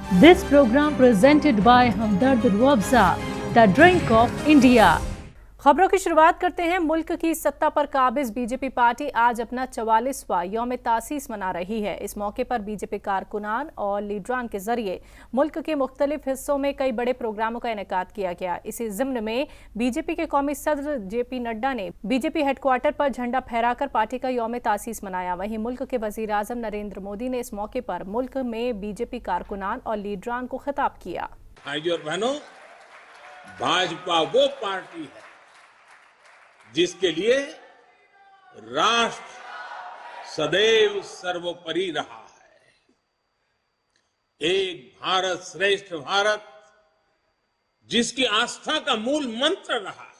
This program presented by Hamdard Ruabza, the drink of India. खबरों की शुरुआत करते हैं। मुल्क की सत्ता पर काबिज बीजेपी पार्टी आज अपना 44वां यौम तासीस मना रही है। इस मौके पर बीजेपी कारकुनान और लीडरान के जरिए मुल्क के मुख्तलिफ हिस्सों में कई बड़े प्रोग्रामों का इनेकाद किया गया। इसी ज़िम्न में बीजेपी के कौमी सदर JP नड्डा ने बीजेपी हेडक्वार्टर पर झंडा फहराकर पार्टी का यौम तासीस मनाया। वहीं मुल्क के वजीर आजम नरेंद्र मोदी ने इस मौके पर मुल्क में बीजेपी कारकुनान और लीडरान को खिताब किया। भाइयों और बहनों, भाजपा वो पार्टी है जिसके लिए राष्ट्र सदैव सर्वोपरि रहा है। एक भारत श्रेष्ठ भारत जिसकी आस्था का मूल मंत्र रहा है।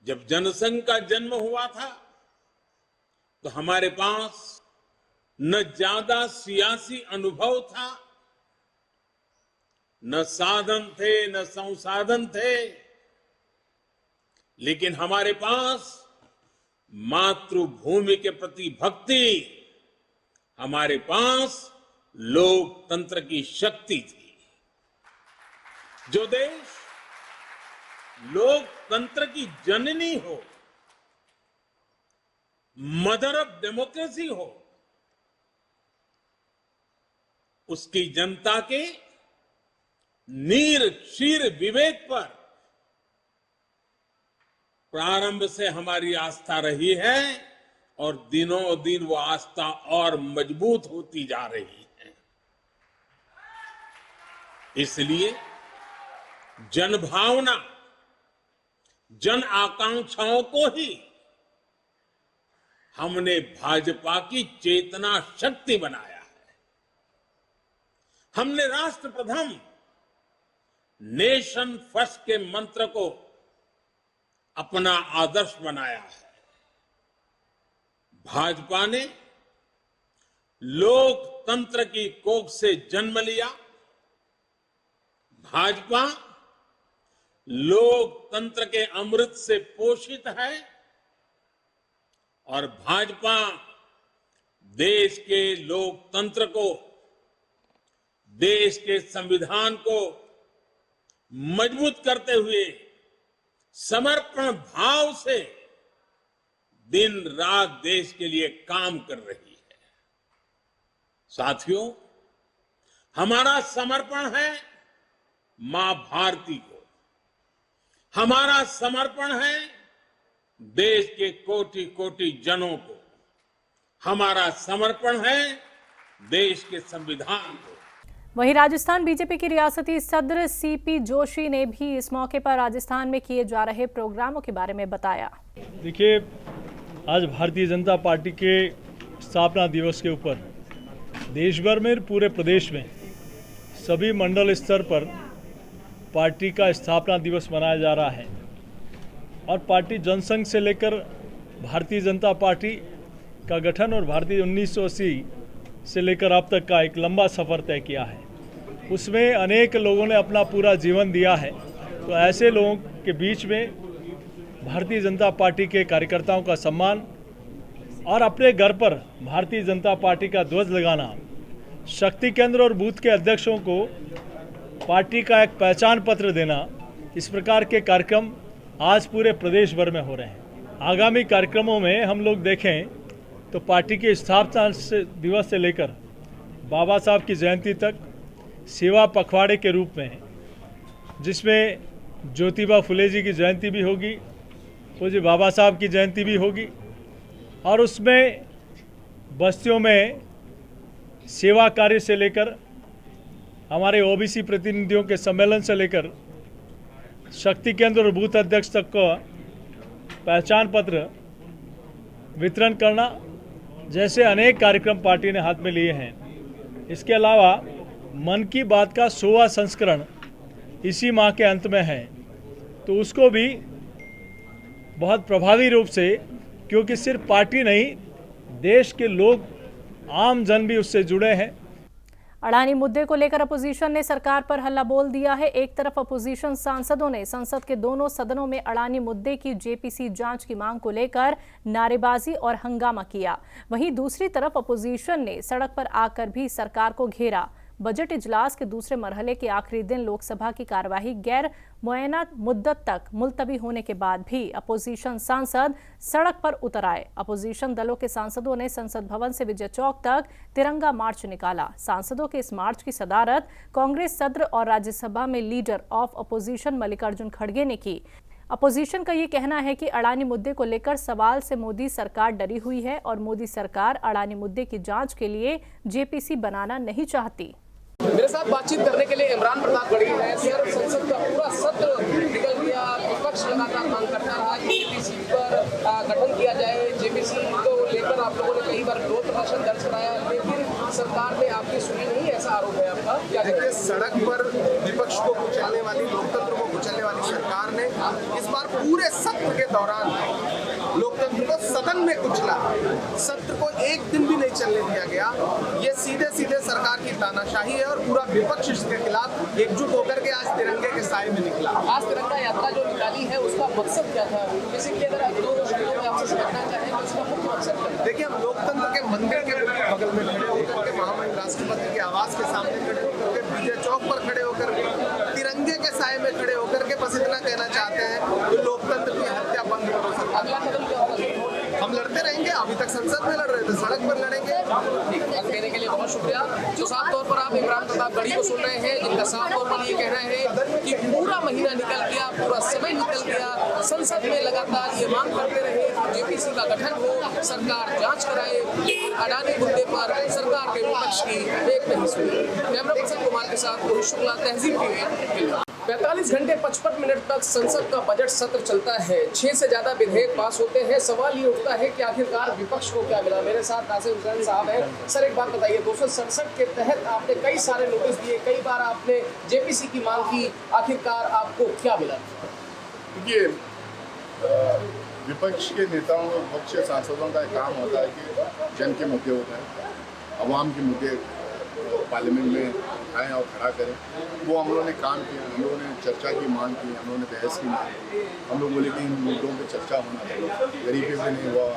जब जनसंघ का जन्म हुआ था तो हमारे पास न ज्यादा सियासी अनुभव था, न साधन थे, न संसाधन थे, लेकिन हमारे पास मातृभूमि के प्रति भक्ति, हमारे पास लोकतंत्र की शक्ति थी। जो देश लोकतंत्र की जननी हो, मदर ऑफ डेमोक्रेसी हो, उसकी जनता के नीर क्षीर विवेक पर प्रारंभ से हमारी आस्था रही है और दिनों दिन वो आस्था और मजबूत होती जा रही है। इसलिए जनभावना, जन आकांक्षाओं को ही हमने भाजपा की चेतना शक्ति बनाया है। हमने राष्ट्र प्रथम, नेशन फर्स्ट के मंत्र को अपना आदर्श बनाया है। भाजपा ने लोकतंत्र की कोख से जन्म लिया। भाजपा लोकतंत्र के अमृत से पोषित है और भाजपा देश के लोकतंत्र को, देश के संविधान को मजबूत करते हुए समर्पण भाव से दिन रात देश के लिए काम कर रही है। साथियों, हमारा समर्पण है मां भारती को, हमारा समर्पण है देश के कोटि कोटि जनों को, हमारा समर्पण है देश के संविधान को। वहीं राजस्थान बीजेपी की रियासती सदर CP जोशी ने भी इस मौके पर राजस्थान में किए जा रहे प्रोग्रामों के बारे में बताया। देखिए, आज भारतीय जनता पार्टी के स्थापना दिवस के ऊपर देश भर में, पूरे प्रदेश में सभी मंडल स्तर पर पार्टी का स्थापना दिवस मनाया जा रहा है और पार्टी जनसंघ से लेकर भारतीय जनता पार्टी का गठन और भारतीय 1980 से लेकर अब तक का एक लंबा सफ़र तय किया है। उसमें अनेक लोगों ने अपना पूरा जीवन दिया है। तो ऐसे लोगों के बीच में भारतीय जनता पार्टी के कार्यकर्ताओं का सम्मान और अपने घर पर भारतीय जनता पार्टी का ध्वज लगाना, शक्ति केंद्र और बूथ के अध्यक्षों को पार्टी का एक पहचान पत्र देना, इस प्रकार के कार्यक्रम आज पूरे प्रदेश भर में हो रहे हैं। आगामी कार्यक्रमों में हम लोग देखें तो पार्टी के स्थापना दिवस से लेकर बाबा साहब की जयंती तक सेवा पखवाड़े के रूप में, जिसमें ज्योतिबा फुले जी की जयंती भी होगी, पूज्य बाबा साहब की जयंती भी होगी और उसमें बस्तियों में सेवा कार्य से लेकर हमारे OBC प्रतिनिधियों के सम्मेलन से लेकर शक्ति केंद्र और बूथ अध्यक्ष तक का पहचान पत्र वितरण करना जैसे अनेक कार्यक्रम पार्टी ने हाथ में लिए हैं। इसके अलावा मन की बात का 100वां संस्करण इसी माह के अंत में है, तो उसको भी बहुत प्रभावी रूप से, क्योंकि सिर्फ पार्टी नहीं, देश के लोग, आम जन भी उससे जुड़े हैं। अडानी मुद्दे को लेकर अपोजिशन ने सरकार पर हल्ला बोल दिया है। एक तरफ अपोजिशन सांसदों ने संसद के दोनों सदनों में अडानी मुद्दे की JPC जांच की मांग को लेकर नारेबाजी और हंगामा किया, वहीं दूसरी तरफ अपोजिशन ने सड़क पर आकर भी सरकार को घेरा। बजट इजलास के दूसरे मरहले के आखिरी दिन लोकसभा की कार्यवाही गैर मुअय्यना मुद्दत तक मुलतवी होने के बाद भी अपोजिशन सांसद सड़क पर उतर आए। अपोजिशन दलों के सांसदों ने संसद भवन से विजय चौक तक तिरंगा मार्च निकाला। सांसदों के इस मार्च की सदारत कांग्रेस सदर और राज्यसभा में लीडर ऑफ अपोजिशन मल्लिकार्जुन खड़गे ने की। अपोजिशन का ये कहना है कि अडानी मुद्दे को लेकर सवाल से मोदी सरकार डरी हुई है और मोदी सरकार अडानी मुद्दे की जांच के लिए जेपीसी बनाना नहीं चाहती। मेरे साथ बातचीत करने के लिए इमरान प्रतापगढ़ी है। सर, संसद का पूरा सत्र निकल गया, विपक्ष लगातार मांग करता रहा कि जेपीसी पर गठन किया जाए। जेपीसी को लेकर आप लोगों ने कई बार विरोध प्रदर्शन दर्ज कराया, लेकिन सरकार ने आपकी सुनी नहीं, ऐसा आरोप है आपका। क्या देखिए, सड़क पर विपक्ष को कुचलने वाली, लोकतंत्र को कुचलने वाली सरकार ने इस बार पूरे सत्र के दौरान लोकतंत्र को सदन में कुचला। सत्र को एक दिन भी नहीं चलने दिया गया। ये सीधे सीधे सरकार की तानाशाही है और पूरा विपक्ष इसके खिलाफ एकजुट होकर के आज तिरंगे के साए में निकला। आज तिरंगा यात्रा जो निकाली है उसका मकसद क्या था? बेसिकली अगर आप दो शब्दों में आपसे समझना चाहें तो उसका मुख्य मकसद क्या है? देखिए, हम लोकतंत्र के मंदिर के बगल में खड़े होकर के, महामहिम राष्ट्रपति के आवास के सामने खड़े होकर के, विजय चौक पर खड़े होकर के, तिरंगे के साए में खड़े होकर के बस इतना कहना चाहते हैं कि लोकतंत्र की हत्या बंद करो। अगला कदम क्या होगा? हम लड़ते रहेंगे। अभी तक संसद में लड़ रहे थे, सड़क पर लड़ेंगे। कहने के लिए बहुत शुक्रिया। जो साफ तौर पर आप इमरान प्रतापगढ़ी को सुन रहे हैं, जिनका साफ तौर पर ये कहना है कि पूरा महीना निकल गया, पूरा समय निकल गया, संसद में लगातार ये मांग करते रहे जेपीसी का गठन हो, सरकार जांच कराए, लेकिन अडानी मुद्दे पर सरकार के विपक्ष की एक नहीं सुनी। कैमरा पर्सन कुमार के साथ रोहित शुक्ला, तहजीब टीवी। 45 घंटे 55 मिनट तक संसद का बजट सत्र चलता है। 6 से ज्यादा विधेयक पास होते हैं। सवाल ये उठता है कि आखिरकार विपक्ष को क्या मिला। मेरे साथ नासिर हुसैन साहब हैं। सर, एक बात बताइए, 267 के तहत आपने कई सारे नोटिस दिए, कई बार आपने जेपीसी की मांग की, आखिरकार आपको क्या मिला? देखिए, विपक्ष के नेताओं, विपक्ष के सांसदों का काम होता है कि जन के मुद्दे होते हैं, अवाम के मुद्दे पार्लियामेंट में उठाएं और खड़ा करें। वो हम लोगों ने काम किया, हम लोगों ने चर्चा की मांग की, हम लोगों ने बहस की मांग की। हम लोग बोले कि इन मुद्दों पे चर्चा होना चाहिए। गरीबी पे नहीं हुआ,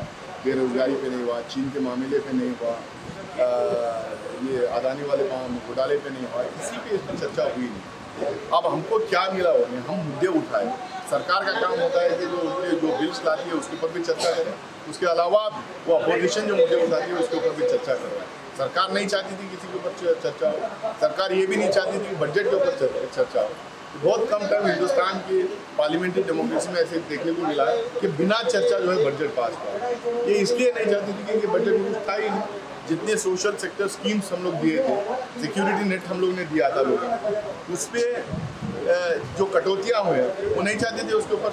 बेरोजगारी पे नहीं हुआ, चीन के मामले पे नहीं हुआ, ये अडानी वाले घोटाले पे नहीं हुआ, किसी पे इस पर चर्चा हुई नहीं। अब हमको क्या मिला हो, हम मुद्दे उठाए। सरकार का काम होता है कि जो बिल्स लाती है उसके ऊपर भी चर्चा करें, उसके अलावा वो अपोजिशन जो मुद्दे उठाती है उसके ऊपर भी चर्चा करें। सरकार नहीं चाहती थी किसी के ऊपर चर्चा हो। सरकार ये भी नहीं चाहती थी कि बजट के ऊपर चर्चा हो। बहुत कम टाइम हिंदुस्तान की पार्लियामेंट्री डेमोक्रेसी में ऐसे देखने को मिला है कि बिना चर्चा जो है बजट पास हुआ। ये इसलिए नहीं चाहती थी कि बजट में कुछ था ही नहीं। जितने सोशल सेक्टर स्कीम्स हम लोग दिए थे, सिक्योरिटी नेट हम लोग ने दिया था लोगों को, उस पर जो कटौतियाँ हुए वो नहीं चाहते थे उसके ऊपर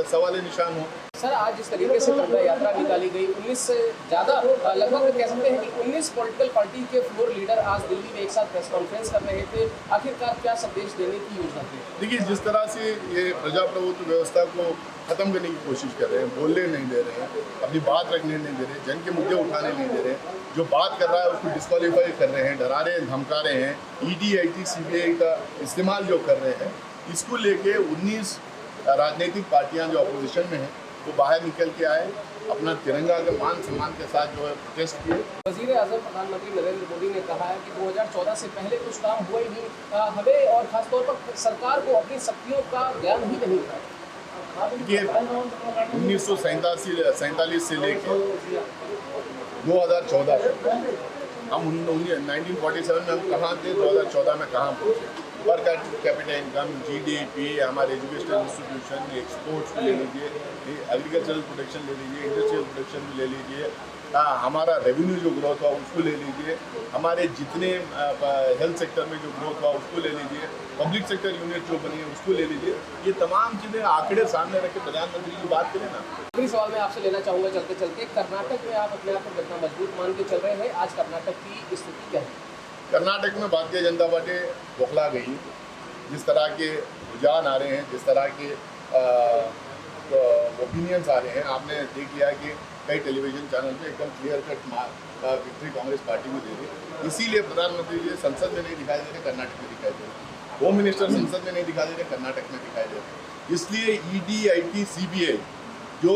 सवाल निशान हो। सर, आज जिस तरीके से तिरंगा यात्रा निकाली गई, 19 से ज़्यादा, लगभग कह सकते हैं कि 19 पॉलिटिकल पार्टी के फ्लोर लीडर आज दिल्ली में एक साथ प्रेस कॉन्फ्रेंस कर रहे थे। आखिरकार क्या संदेश देने की योजना थी? देखिए, जिस तरह से ये प्रजाप्रभुत्व व्यवस्था को ख़त्म करने की कोशिश कर रहे हैं, बोलने नहीं दे रहे हैं, अपनी बात रखने नहीं दे रहे, जन के मुद्दे उठाने नहीं दे रहे, जो बात कर रहा है उसको डिस्क्वालीफाई कर रहे हैं, डरा रहे हैं, धमका रहे हैं, ईडी, आईटी, सीबीआई का इस्तेमाल जो कर रहे हैं, इसको लेके 19 राजनीतिक पार्टियां जो अपोजिशन में हैं वो बाहर निकल के आए, अपना तिरंगा के मान सम्मान के साथ जो है प्रोटेस्ट किए। वज़ीर आज़म प्रधानमंत्री नरेंद्र मोदी ने कहा है कि 2014 से पहले कुछ काम हुआ ही नहीं, हमें और खासतौर पर सरकार को अपनी शक्तियों का ज्ञान ही नहीं था। देखिए, 1947 से लेकर 2014 हम 1947 में हम कहाँ थे, 2014 में कहाँ पहुँचे। पर कैपिटल इनकम, जीडीपी, हमारे एजुकेशनल इंस्टीट्यूशन, एक्सपोर्ट्स ले लीजिए, एग्रीकल्चरल प्रोडक्शन ले लीजिए, इंडस्ट्रियल प्रोडक्शन ले लीजिए, हमारा रेवेन्यू जो ग्रोथ हुआ उसको ले लीजिए, हमारे जितने हेल्थ सेक्टर में जो ग्रोथ हुआ उसको ले लीजिए, पब्लिक सेक्टर यूनिट जो बनी है उसको ले लीजिए। ये तमाम चीज़ें आंकड़े सामने रख के प्रधानमंत्री की बात करें ना। आखिरी सवाल मैं आपसे लेना चाहूँगा चलते चलते, कर्नाटक में आप अपने आप को कितना मजबूत मान के चल रहे हैं, आज कर्नाटक की स्थिति क्या है? कर्नाटक में भारतीय जनता पार्टी बौखला गई। जिस तरह के रुझान आ रहे हैं, जिस तरह के ओपिनियंस आ रहे हैं, आपने देख लिया कि कई टेलीविजन चैनल पे एकदम clear cut victory Congress party को दे रही। इसीलिए प्रधानमंत्री जी संसद में नहीं दिखाई दे रहे, कर्नाटक में दिखाई दे रहे। होम मिनिस्टर संसद में नहीं दिखाई दे रहे, कर्नाटक में दिखाई दे रहे। इसलिए ईडी, आईटी, सीबीआई जो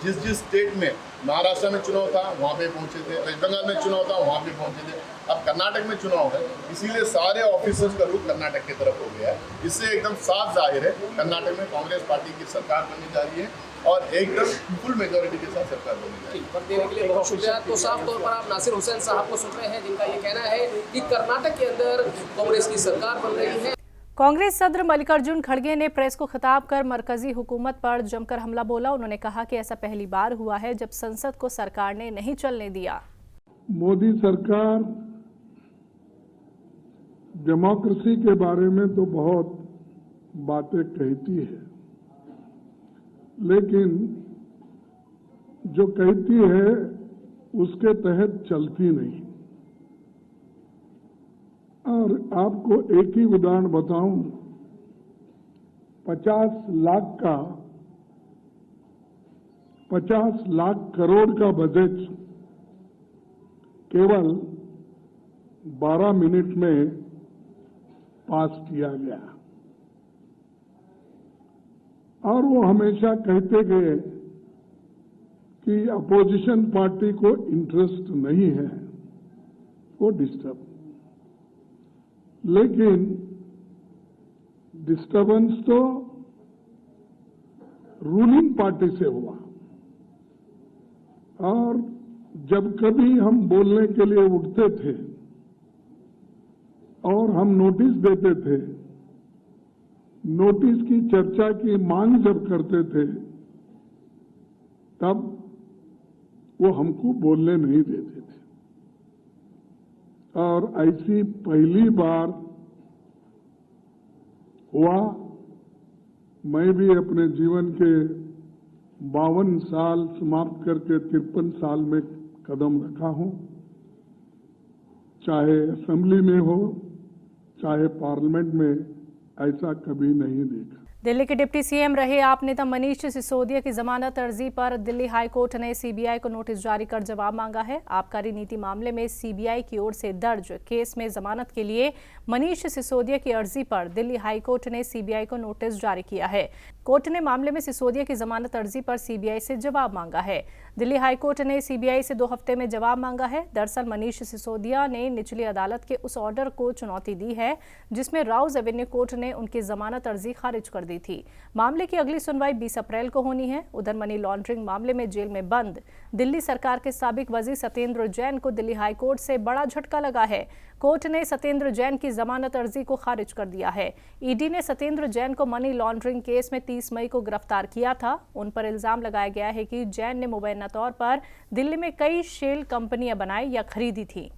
जिस स्टेट में महाराष्ट्र में चुनाव था वहाँ पे पहुँचे थे, वेस्ट बंगाल में चुनाव था वहाँ पे पहुँचे थे, अब कर्नाटक में चुनाव है, इसीलिए सारे ऑफिसर्स का रुख कर्नाटक की तरफ हो गया है। इससे एकदम साफ जाहिर है कर्नाटक में कांग्रेस पार्टी की सरकार बनने जा रही है और एकदम फुल मेजोरिटी के साथ सरकार बनने जा रही है। वक्त देने के लिए बहुत शुक्रिया। तो साफ तौर पर आप नासिर हुसैन साहब को सुन रहे हैं, जिनका ये कहना है कि कर्नाटक के अंदर कांग्रेस की सरकार बन रही है। कांग्रेस सदर मल्लिकार्जुन खड़गे ने प्रेस को खिताब कर मरकजी हुकूमत पर जमकर हमला बोला। उन्होंने कहा कि ऐसा पहली बार हुआ है जब संसद को सरकार ने नहीं चलने दिया। मोदी सरकार डेमोक्रेसी के बारे में तो बहुत बातें कहती है, लेकिन जो कहती है उसके तहत चलती नहीं। और आपको एक ही उदाहरण बताऊं, 50 लाख करोड़ का बजट केवल 12 मिनट में पास किया गया। और वो हमेशा कहते गए कि अपोजिशन पार्टी को इंटरेस्ट नहीं है वो डिस्टर्ब, लेकिन डिस्टर्बेंस तो रूलिंग पार्टी से हुआ। और जब कभी हम बोलने के लिए उठते थे और हम नोटिस देते थे, नोटिस की चर्चा की मांग जब करते थे, तब वो हमको बोलने नहीं देते थे। और ऐसी पहली बार हुआ। मैं भी अपने जीवन के 52 साल समाप्त करके 53 साल में कदम रखा हूं, चाहे असेंबली में हो चाहे पार्लियामेंट में, ऐसा कभी नहीं देखा। दिल्ली के डिप्टी सीएम रहे आप नेता मनीष सिसोदिया की जमानत अर्जी पर दिल्ली हाई कोर्ट ने सीबीआई को नोटिस जारी कर जवाब मांगा है। आबकारी नीति मामले में सीबीआई की ओर से दर्ज केस में जमानत के लिए मनीष सिसोदिया की अर्जी पर दिल्ली हाई कोर्ट ने सीबीआई को नोटिस जारी किया है। कोर्ट ने मामले में सिसोदिया की जमानत अर्जी पर सीबीआई से जवाब मांगा है। दिल्ली हाई कोर्ट ने सीबीआई से 2 हफ्ते में जवाब मांगा है। दरअसल मनीष सिसोदिया ने निचली अदालत के उस ऑर्डर को चुनौती दी है जिसमें राउज एवेन्यू कोर्ट ने उनकी जमानत अर्जी खारिज कर दी थी। मामले की अगली सुनवाई 20 अप्रैल को होनी है। उधर मनी लॉन्ड्रिंग मामले में जेल में बंद दिल्ली सरकार के साबिक वजीर सत्येंद्र जैन को दिल्ली हाई कोर्ट से बड़ा झटका लगा है। कोर्ट ने सत्येंद्र जैन की जमानत अर्जी को खारिज कर दिया है। ईडी ने सत्येंद्र जैन को मनी लॉन्ड्रिंग केस में 30 मई को गिरफ्तार किया था। उन पर इल्जाम लगाया गया है कि जैन ने मुबैना तौर पर दिल्ली में कई शेल कंपनियां बनाई या खरीदी थी।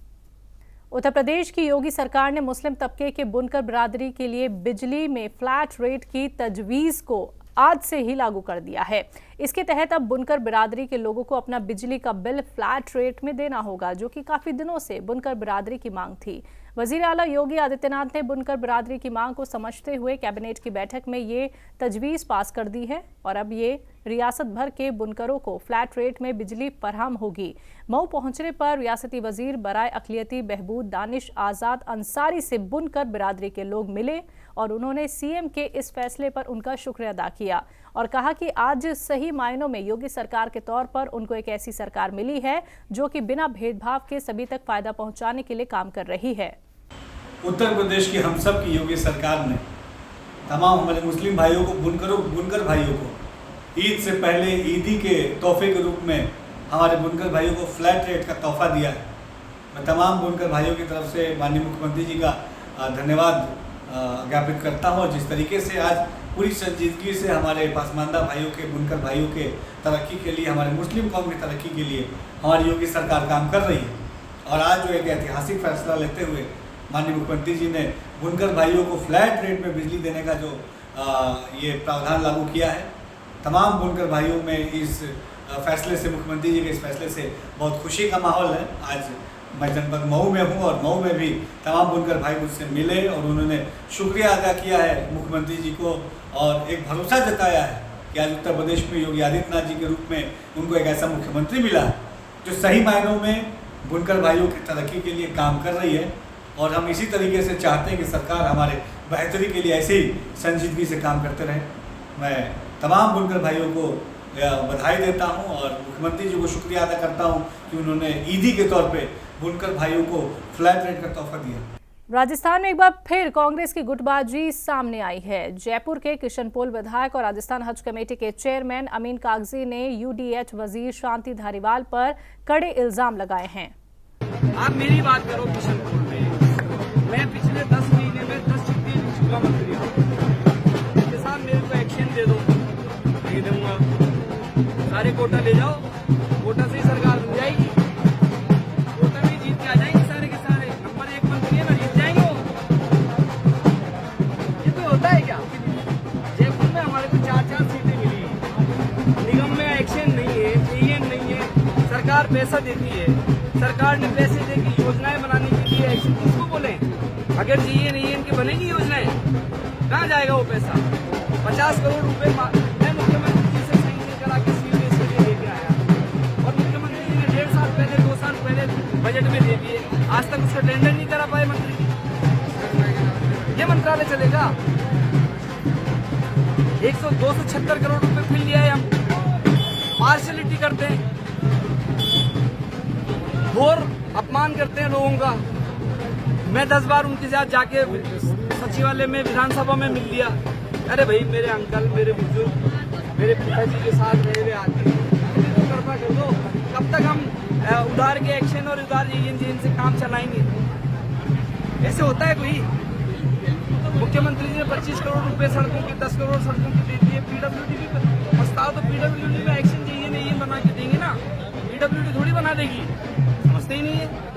उत्तर प्रदेश की योगी सरकार ने मुस्लिम तबके के बुनकर बिरादरी के लिए बिजली में फ्लैट रेट की तजवीज़ को आज से ही लागू कर दिया है। इसके तहत अब बुनकर बिरादरी के लोगों को अपना बिजली का बिल फ्लैट रेट में देना होगा, जो कि काफी दिनों से बुनकर बिरादरी की मांग थी। वजीर आला योगी आदित्यनाथ ने बुनकर बिरादरी की मांग को समझते हुए कैबिनेट की बैठक में ये तजवीज़ पास कर दी है और अब ये रियासत भर के बुनकरों को फ्लैट रेट में बिजली फराहम होगी। मऊ पहुंचने पर रियासती वजीर बराए अक़लियती बहबूद दानिश आज़ाद अंसारी से बुनकर बिरादरी के लोग मिले और उन्होंने सीएम के इस फैसले पर उनका शुक्रिया अदा किया और कहा कि आज सही मायनों में योगी सरकार के तौर पर उनको एक ऐसी सरकार मिली है जो कि बिना भेदभाव के सभी तक फायदा पहुंचाने के लिए काम कर रही है। उत्तर प्रदेश की हम सब की योगी सरकार ने तमाम हमारे मुस्लिम भाइयों को, बुनकर भाइयों को ईद से पहले ईदी के तोहफे के रूप में हमारे बुनकर भाइयों को फ्लैट रेट का तोहफा दिया है। मैं तमाम बुनकर भाइयों की तरफ से माननीय मुख्यमंत्री जी का धन्यवाद ज्ञापित करता हूँ। जिस तरीके से आज पूरी संजीदगी से हमारे पासमानदा भाइयों के, बुनकर भाइयों के तरक्की के लिए, हमारे मुस्लिम कौम की तरक्की के लिए हमारी योगी सरकार काम कर रही है और आज जो एक ऐतिहासिक फैसला लेते हुए माननीय मुख्यमंत्री जी ने बुनकर भाइयों को फ्लैट रेट में बिजली देने का जो ये प्रावधान लागू किया है, तमाम बुनकर भाइयों में इस फैसले से, मुख्यमंत्री जी के इस फैसले से बहुत खुशी का माहौल है। आज मैं जनपद मऊ में हूँ और मऊ में भी तमाम बुनकर भाई मुझसे मिले और उन्होंने शुक्रिया अदा किया है मुख्यमंत्री जी को और एक भरोसा जताया है कि आज उत्तर प्रदेश में योगी आदित्यनाथ जी के रूप में उनको एक ऐसा मुख्यमंत्री मिला है जो सही मायनों में बुनकर भाइयों की तरक्की के लिए काम कर रही है। और हम इसी तरीके से चाहते हैं कि सरकार हमारे बेहतरी के लिए ऐसे ही संजीदगी से काम करते रहे। मैं तमाम बुनकर भाइयों को बधाई देता हूं और मुख्यमंत्री जी को शुक्रिया अदा करता हूं कि उन्होंने ईदी के तौर पे बुनकर भाइयों को फ्लैट रेट का तोहफा दिया। राजस्थान में एक बार फिर कांग्रेस की गुटबाजी सामने आई है। जयपुर के किशनपोल विधायक और राजस्थान हज कमेटी के चेयरमैन अमीन कागजी ने यूडीएच वजीर शांति धारीवाल पर कड़े इल्जाम लगाए हैं। आप मेरी बात करो किशनपोल में, मैं पिछले 10 महीने में 10 छुट्टियां ले चुका मंत्री हूँ। इसके साथ मेरे को एक्शन दे दो, नहीं दूंगा। सारे कोटा ले जाओ, कोटा से ही सरकार बन जाएगी, कोटा में जीत के आ जाएंगे सारे के सारे। नंबर 1 मंत्री है ना, जीत जाएंगे वो। ये तो होता है क्या? जयपुर में हमारे को 4-4 सीटें मिली है, निगम में एक्शन नहीं है, एएन नहीं है, सरकार पैसा देती है, सरकार ने पैसे देगी योजनाएं बनाने के लिए। एक्शन किसको बोले? अगर एएन की बनेगी योजनाएं, कहाँ जाएगा वो पैसा? 50 करोड़ रुपए मैं मुख्यमंत्री जी से सैंक्शन करा के सीधे इसके लेके आया और मुख्यमंत्री जी ने 1.5 साल पहले 2 साल पहले बजट में दे दिए। आज तक उसका टेंडर नहीं करा पाए मंत्री। ये मंत्रालय चलेगा? 276 करोड़ रुपए फिल लिया है, हम पार्शलिटी करते हैं, घोर अपमान करते हैं लोगों का। मैं 10 बार उनके साथ जाके सचिवालय में विधानसभा में मिल लिया। अरे भाई मेरे अंकल, मेरे बुजुर्ग, मेरे पिताजी के साथ रहे हुए आदमी, तो कृपा कर दो। कब तक हम उधार के एक्शन और उधार एजेंसी से काम चलाएंगे? ऐसे होता है कोई? मुख्यमंत्री जी ने 25 करोड़ रुपए सड़कों के, 10 करोड़ सड़कों की दे दिए। पीडब्ल्यूडी भी प्रस्ताव तो पीडब्ल्यूडी में एक्शन चाहिए नहीं, ये बना के देंगे ना, पीडब्ल्यूडी थोड़ी बना देगी, समझते ही नहीं है।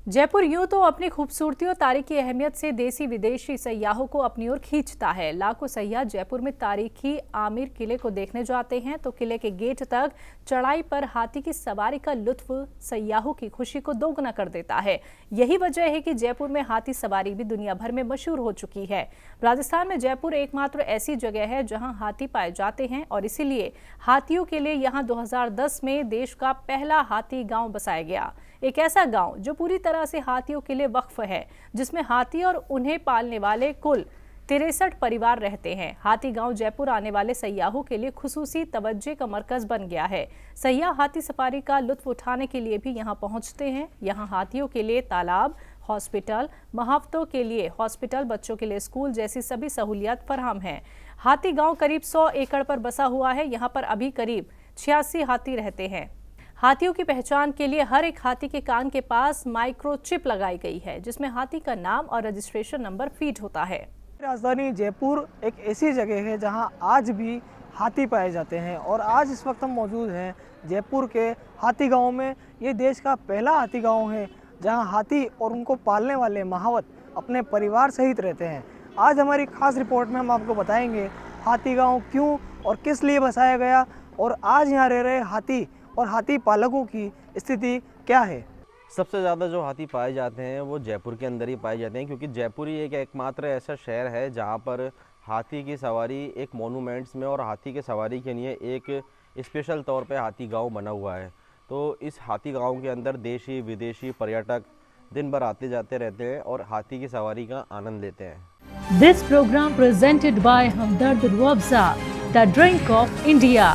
जयपुर यूं तो अपनी खूबसूरती और तारीखी अहमियत से देसी विदेशी सयाहों को अपनी ओर खींचता है। लाखों सयाह जयपुर में तारीखी आमिर किले को देखने जाते हैं तो किले के गेट तक चढ़ाई पर हाथी की सवारी का लुत्फ सयाहों की खुशी को दोगुना कर देता है। यही वजह है कि जयपुर में हाथी सवारी भी दुनिया भर में मशहूर हो चुकी है। राजस्थान में जयपुर एकमात्र ऐसी जगह है जहाँ हाथी पाए जाते हैं और इसीलिए हाथियों के लिए यहाँ 2010 में देश का पहला हाथी गाँव बसाया गया। एक ऐसा गांव जो पूरी तरह से हाथियों के लिए वक्फ है, जिसमें हाथी और उन्हें पालने वाले कुल 63 परिवार रहते हैं। हाथी गांव जयपुर आने वाले सयाहों के लिए खुसूसी तवज्जे का मरकज बन गया है। सयाह हाथी सफारी का लुत्फ उठाने के लिए भी यहां पहुंचते हैं। यहां हाथियों के लिए तालाब, हॉस्पिटल, महावतों के लिए हॉस्पिटल, बच्चों के लिए स्कूल जैसी सभी सहूलियात फराहम हैं। हाथी गाँव करीब 100 एकड़ पर बसा हुआ है। यहाँ पर अभी करीब 86 हाथी रहते हैं। हाथियों की पहचान के लिए हर एक हाथी के कान के पास माइक्रोचिप लगाई गई है, जिसमें हाथी का नाम और रजिस्ट्रेशन नंबर फीड होता है। राजधानी जयपुर एक ऐसी जगह है जहां आज भी हाथी पाए जाते हैं और आज इस वक्त हम मौजूद हैं जयपुर के हाथी गांव में। ये देश का पहला हाथी गांव है जहां हाथी और उनको पालने वाले महावत अपने परिवार सहित रहते हैं। आज हमारी खास रिपोर्ट में हम आपको बताएंगे हाथी गाँव क्यों और किस लिए बसाया गया और आज यहाँ रह रहे हाथी और हाथी पालकों की स्थिति क्या है। सबसे ज़्यादा जो हाथी पाए जाते हैं वो जयपुर के अंदर ही पाए जाते हैं, क्योंकि जयपुर ही एक एकमात्र ऐसा शहर है जहाँ पर हाथी की सवारी एक मोनूमेंट्स में और हाथी की सवारी के लिए एक स्पेशल तौर पे हाथी गांव बना हुआ है। तो इस हाथी गांव के अंदर देशी विदेशी पर्यटक दिन भर आते जाते रहते हैं और हाथी की सवारी का आनंद लेते हैं। This program presented by Hamdard Ruabza, the drink of India.